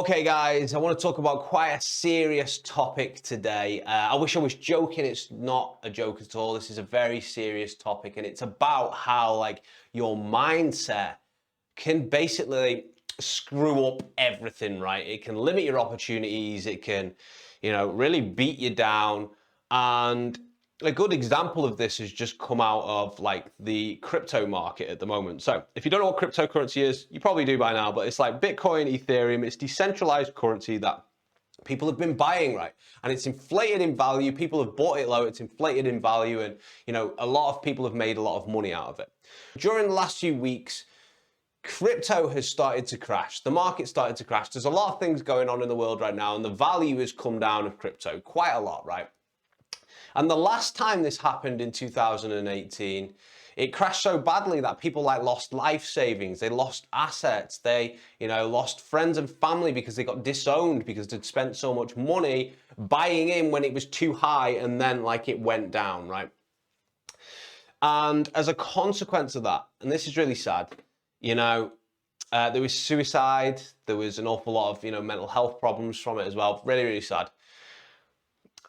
Okay, guys, I want to talk about quite a serious topic today. I wish I was joking. It's not a joke at all. This is a very serious topic, and it's about how, your mindset can basically screw up everything, right? It can limit your opportunities. It can, really beat you down. And a good example of this has just come out of the crypto market at the moment. So if you don't know what cryptocurrency is, you probably do by now, but it's like Bitcoin, Ethereum. It's decentralized currency that people have been buying, right? And it's inflated in value. People have bought it low, it's inflated in value, and a lot of people have made a lot of money out of it. During the last few weeks, crypto has started to crash. The market started to crash. There's a lot of things going on in the world right now, and the value has come down of crypto quite a lot, right? And the last time this happened in 2018, it crashed so badly that people lost life savings, they lost assets, they lost friends and family because they got disowned because they'd spent so much money buying in when it was too high, and then it went down, right? And as a consequence of that, and this is really sad, there was suicide, there was an awful lot of mental health problems from it as well. Really, really sad.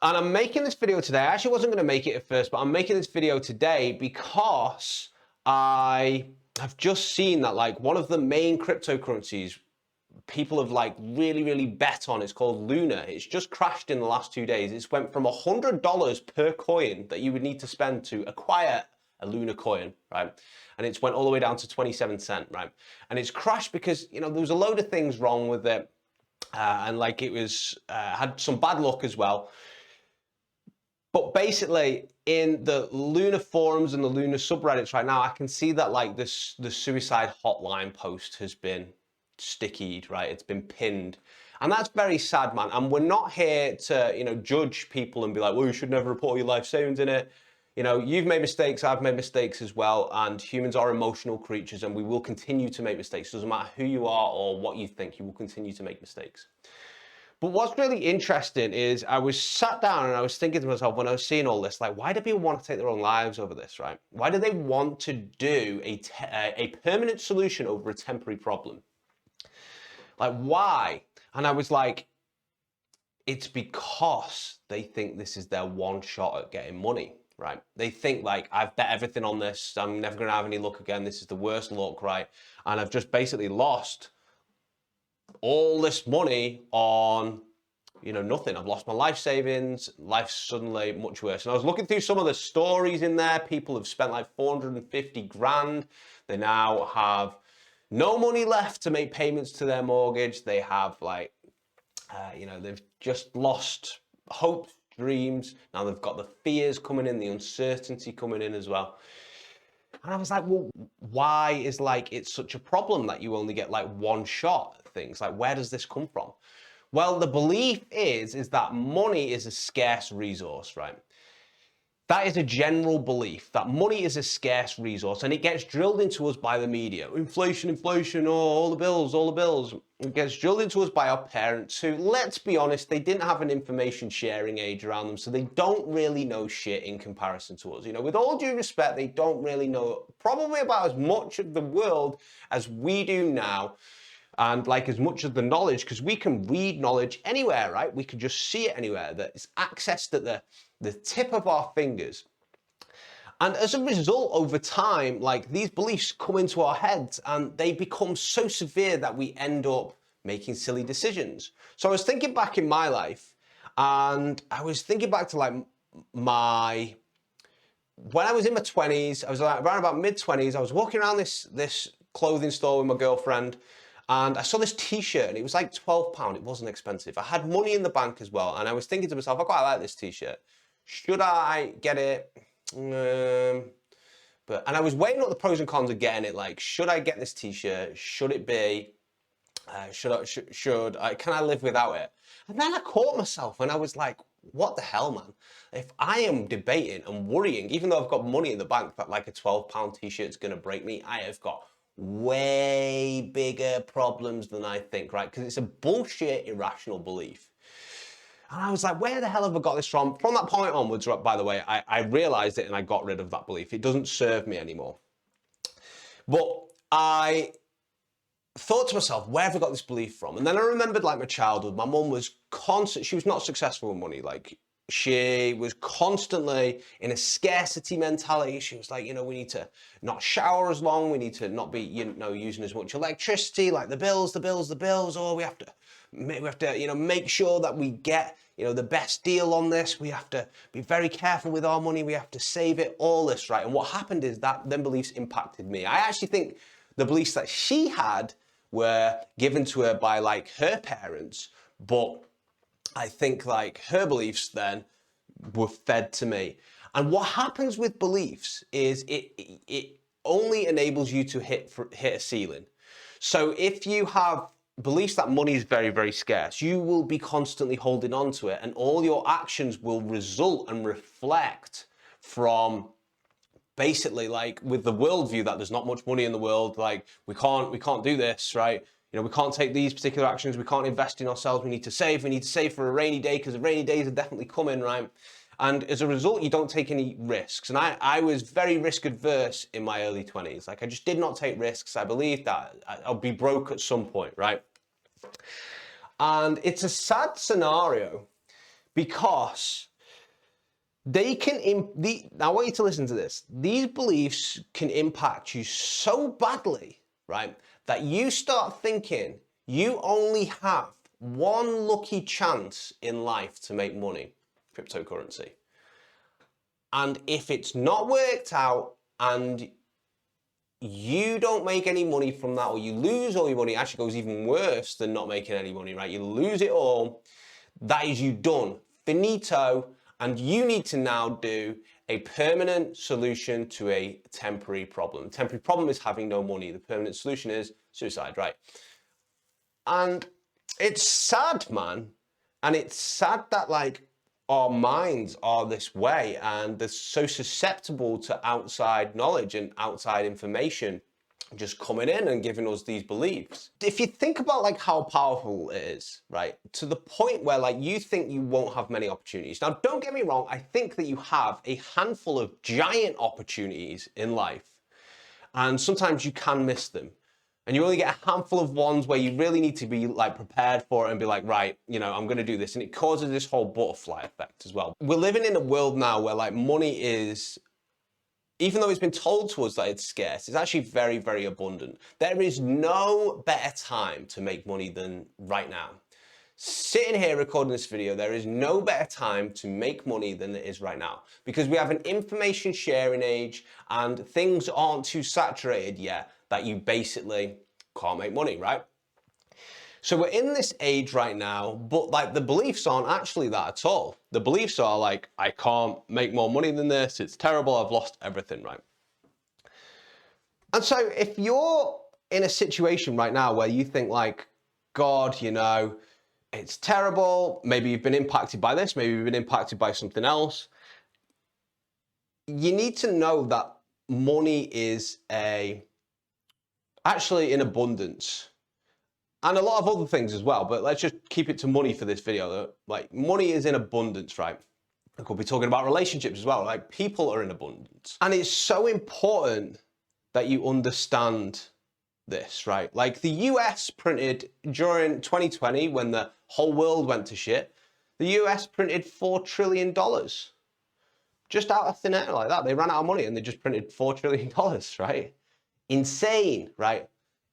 And I'm making this video today. I actually wasn't going to make it at first, but I'm making this video today because I have just seen that one of the main cryptocurrencies people have really, really bet on, it's called Luna. It's just crashed in the last 2 days. It's went from $100 per coin that you would need to spend to acquire a Luna coin, right? And it's went all the way down to 27 cents, right? And it's crashed because, there was a load of things wrong with it. And it was, had some bad luck as well. But basically, in the Luna forums and the Luna subreddits right now, I can see that the suicide hotline post has been stickied, right? It's been pinned. And that's very sad, man. And we're not here to, judge people and be like, well, you should never report your life savings in it. You've made mistakes, I've made mistakes as well. And humans are emotional creatures, and we will continue to make mistakes. Doesn't matter who you are or what you think, you will continue to make mistakes. But what's really interesting is I was sat down and I was thinking to myself when I was seeing all this, why do people want to take their own lives over this, right? Why do they want to do a permanent solution over a temporary problem? Why? And I was like, it's because they think this is their one shot at getting money, right? They think I've bet everything on this. I'm never going to have any luck again. This is the worst luck, right? And I've just basically lost all this money on, nothing. I've lost my life savings. Life's suddenly much worse. And I was looking through some of the stories in there. People have spent 450 grand. They now have no money left to make payments to their mortgage. They have they've just lost hopes, dreams. Now they've got the fears coming in, the uncertainty coming in as well. And I was like, well, why is it's such a problem that you only get one shot at things? Where does this come from? Well, the belief is that money is a scarce resource, right? That is a general belief that money is a scarce resource, and it gets drilled into us by the media. Inflation, inflation, oh, all the bills, all the bills. It gets drilled into us by our parents who, let's be honest, they didn't have an information sharing age around them, so they don't really know shit in comparison to us. With all due respect, they don't really know probably about as much of the world as we do now. And as much of the knowledge, because we can read knowledge anywhere, right? We can just see it anywhere, that it's accessed at the tip of our fingers. And as a result, over time, these beliefs come into our heads and they become so severe that we end up making silly decisions. So I was thinking back in my life, and I was thinking back to when I was in my 20s, I was around about mid-20s, I was walking around this clothing store with my girlfriend, and I saw this t-shirt and it was £12. It wasn't expensive. I had money in the bank as well. And I was thinking to myself, I quite like this t-shirt. Should I get it? And I was weighing up the pros and cons of getting it. Should I get this t-shirt? Should it be? Can I live without it? And then I caught myself and I was like, what the hell, man? If I am debating and worrying, even though I've got money in the bank that a £12 t-shirt is going to break me, I have got way bigger problems than I think, right? Because it's a bullshit, irrational belief. And I was like, where the hell have I got this from? From that point onwards, by the way, I realized it and I got rid of that belief. It doesn't serve me anymore. But I thought to myself, where have I got this belief from? And then I remembered like my childhood. My mum was constant, she was not successful with money. Like she was constantly in a scarcity mentality. She was like, you know, we need to not shower as long. We need to not be, you know, using as much electricity, like the bills. Oh, we have to, you know, make sure that we get, you know, the best deal on this. We have to be very careful with our money. We have to save it, all this, right? And what happened is that them beliefs impacted me. I actually think the beliefs that she had were given to her by like her parents, but I think like her beliefs then were fed to me. And what happens with beliefs is it only enables you to hit a ceiling. So if you have beliefs that money is very, very scarce, you will be constantly holding on to it, and all your actions will result and reflect from basically like with the worldview that there's not much money in the world, like we can't do this, right? You know, we can't take these particular actions, we can't invest in ourselves, we need to save for a rainy day because the rainy days are definitely coming, right? And as a result, you don't take any risks. And I was very risk adverse in my early 20s. Like I just did not take risks. I believed that I'll be broke at some point, right? And it's a sad scenario because I want you to listen to this. These beliefs can impact you so badly, right, that you start thinking you only have one lucky chance in life to make money, cryptocurrency. And if it's not worked out and you don't make any money from that, or you lose all your money, it actually goes even worse than not making any money, right? You lose it all, that is you done, finito. And you need to now do a permanent solution to a temporary problem. The temporary problem is having no money. The permanent solution is suicide, right? And it's sad, man. And it's sad that like our minds are this way and they're so susceptible to outside knowledge and outside information just coming in and giving us these beliefs. If you think about like how powerful it is, right, to the point where like you think you won't have many opportunities. Now, don't get me wrong, I think that you have a handful of giant opportunities in life, and sometimes you can miss them. And you only get a handful of ones where you really need to be like prepared for it and be like, right, you know, I'm going to do this. And it causes this whole butterfly effect as well. We're living in a world now where like money is, even though it's been told to us that it's scarce, it's actually very, very abundant. There is no better time to make money than right now. Sitting here recording this video, there is no better time to make money than it is right now, because we have an information sharing age and things aren't too saturated yet that you basically can't make money, right? So we're in this age right now, but like the beliefs aren't actually that at all. The beliefs are like, I can't make more money than this. It's terrible. I've lost everything, right? And so if you're in a situation right now where you think like, God, you know, it's terrible. Maybe you've been impacted by this. Maybe you've been impacted by something else. You need to know that money is actually in abundance. And a lot of other things as well, but let's just keep it to money for this video. Like money is in abundance, right? I could be talking about relationships as well. Like people are in abundance. And it's so important that you understand this, right? Like the US printed during 2020 when the whole world went to shit, the US printed $4 trillion. Just out of thin air like that. They ran out of money and they just printed $4 trillion, right? Insane, right?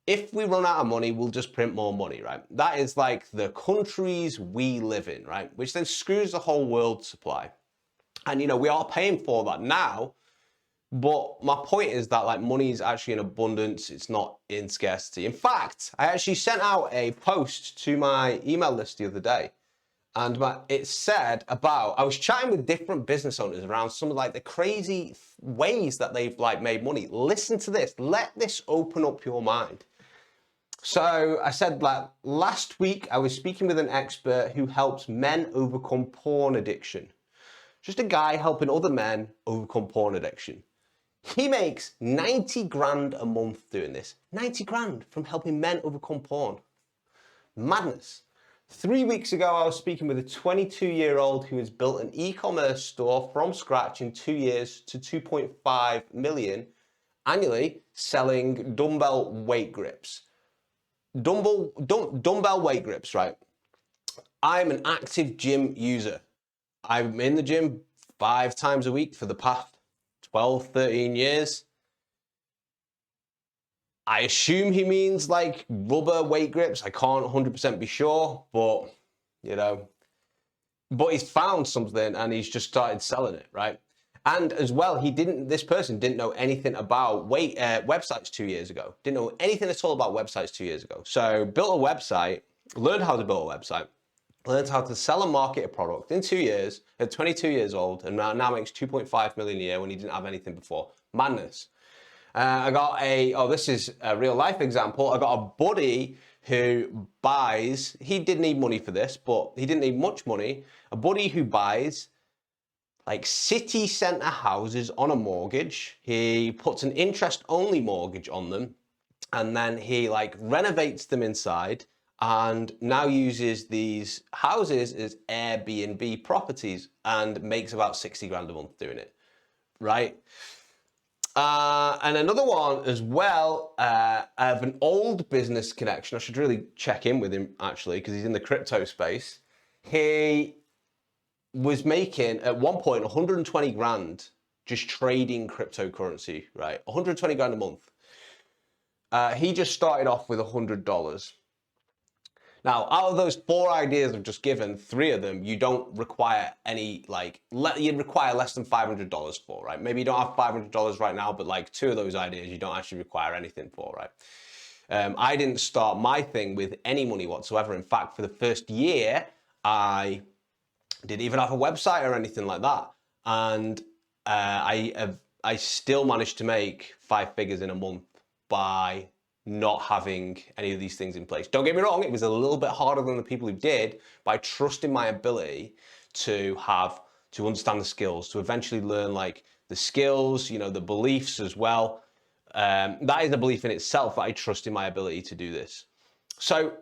If we run out of money, we'll just print more money, right? That is like the countries we live in, right? Which then screws the whole world supply. And, you know, we are paying for that now. But my point is that like money is actually in abundance. It's not in scarcity. In fact, I actually sent out a post to my email list the other day. And it said about, I was chatting with different business owners around some of like the crazy ways that they've like made money. Listen to this. Let this open up your mind. So I said like last week I was speaking with an expert who helps men overcome porn addiction. Just a guy helping other men overcome porn addiction. He makes 90 grand a month doing this. 90 grand from helping men overcome porn. Madness. 3 weeks ago, I was speaking with a 22-year-old who has built an e-commerce store from scratch in 2 years to 2.5 million annually selling dumbbell weight grips. dumbbell weight grips, right? I'm an active gym user. I'm in the gym 5 times a week for the past 12, 13 years. I assume he means like rubber weight grips. I can't 100% be sure, but you know, but he's found something and he's just started selling it, right? And as well, this person didn't know anything about websites 2 years ago. Didn't know anything at all about websites 2 years ago. So built a website, learned how to build a website, learned how to sell and market a product in 2 years, at 22 years old, and now makes 2.5 million a year when he didn't have anything before. Madness. This is a real life example. I got a buddy who buys, he did need money for this, but he didn't need much money. A buddy who buys like city centre houses on a mortgage. He puts an interest only mortgage on them, and then he like renovates them inside and now uses these houses as Airbnb properties and makes about 60 grand a month doing it, right? And another one as well, I have an old business connection. I should really check in with him actually, because he's in the crypto space. He was making at one point 120 grand just trading cryptocurrency, right? 120 grand a month. He just started off with $100. Now, out of those 4 ideas I've just given, 3 of them you don't require any, like, you require less than $500 for, right? Maybe you don't have $500 right now, but like 2 of those ideas you don't actually require anything for, right? I didn't start my thing with any money whatsoever. In fact, for the first year, I didn't even have a website or anything like that. And I still managed to make 5 figures in a month by not having any of these things in place. Don't get me wrong, it was a little bit harder than the people who did, but I trusted my ability to understand the skills, to eventually learn like the skills, you know, the beliefs as well. That is a belief in itself, that I trust in my ability to do this. So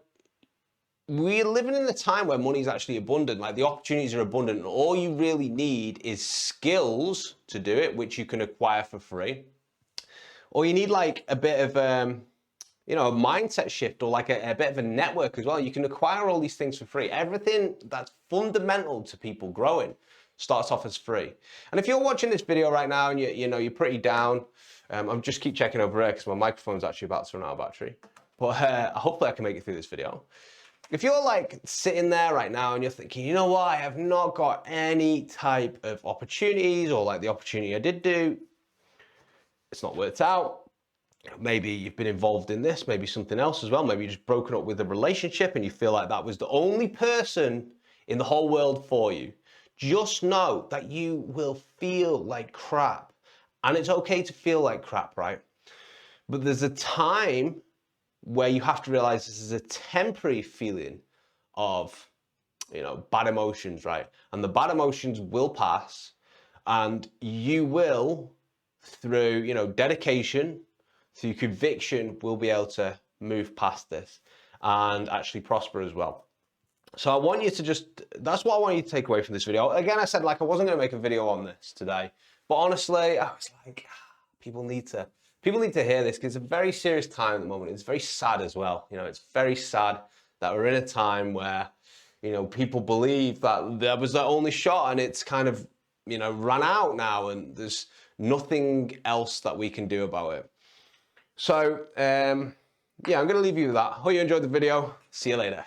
we're living in a time where money is actually abundant, like the opportunities are abundant, and all you really need is skills to do it, which you can acquire for free. Or you need like a bit of a mindset shift, or like a bit of a network as well. You can acquire all these things for free. Everything that's fundamental to people growing starts off as free. And if you're watching this video right now and you're pretty down, I'm just keep checking over here because my microphone's actually about to run out of battery. But hopefully I can make it through this video. If you're like sitting there right now and you're thinking, you know what, I have not got any type of opportunities, or like the opportunity I did do, it's not worked out. Maybe you've been involved in this, maybe something else as well. Maybe you've just broken up with a relationship and you feel like that was the only person in the whole world for you. Just know that you will feel like crap. And it's okay to feel like crap, right? But there's a time where you have to realize this is a temporary feeling of, bad emotions, right? And the bad emotions will pass, and you will, through, dedication, through conviction, will be able to move past this and actually prosper as well. So I want you to that's what I want you to take away from this video. Again, I said like I wasn't going to make a video on this today, but honestly, I was like, people need to hear this, because it's a very serious time at the moment. It's very sad as well. It's very sad that we're in a time where, people believe that that was their only shot, and it's kind of, run out now, and there's nothing else that we can do about it. So, yeah, I'm going to leave you with that. Hope you enjoyed the video. See you later.